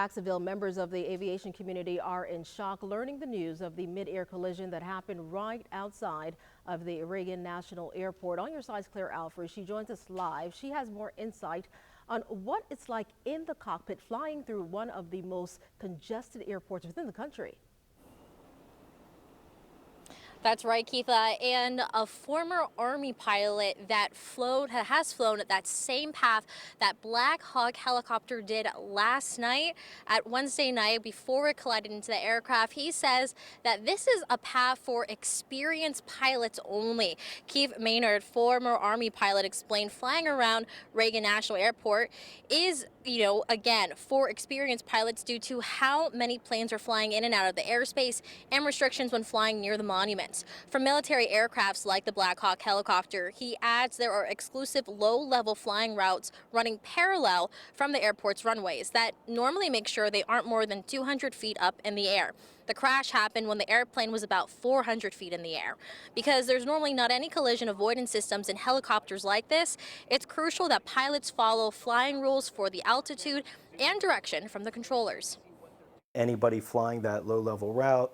Jacksonville, members of the aviation community are in shock learning the news of the mid-air collision that happened right outside of the Reagan National Airport. On your side is Claire Alfred. She joins us live. She has more insight on what it's like in the cockpit flying through one of the most congested airports within the country. That's right, Keitha. And a former Army pilot that has flown at that same path that Black Hawk helicopter did last night at Wednesday night before it collided into the aircraft. He says that this is a path for experienced pilots only. Keith Maynard, former Army pilot, explained flying around Reagan National Airport is, again, for experienced pilots due to how many planes are flying in and out of the airspace and restrictions when flying near the monument. For military aircrafts like the Black Hawk helicopter, he adds there are exclusive low-level flying routes running parallel from the airport's runways that normally make sure they aren't more than 200 feet up in the air. The crash happened when the airplane was about 400 feet in the air. Because there's normally not any collision avoidance systems in helicopters like this, it's crucial that pilots follow flying rules for the altitude and direction from the controllers. Anybody flying that low-level route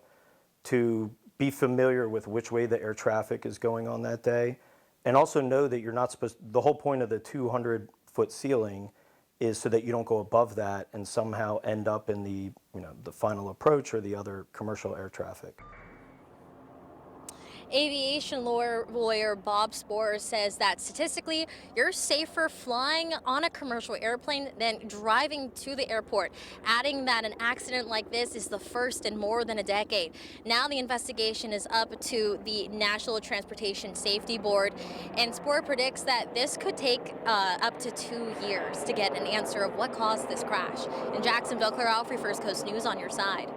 to be familiar with which way the air traffic is going on that day, and also know that you're not supposed, the whole point of the 200-foot ceiling is so that you don't go above that and somehow end up in the, the final approach or the other commercial air traffic. Aviation lawyer Bob Sporer says that statistically, you're safer flying on a commercial airplane than driving to the airport, adding that an accident like this is the first in more than a decade. Now the investigation is up to the National Transportation Safety Board, and Sporer predicts that this could take up to 2 years to get an answer of what caused this crash. In Jacksonville, Claire Alfred, First Coast News on your side.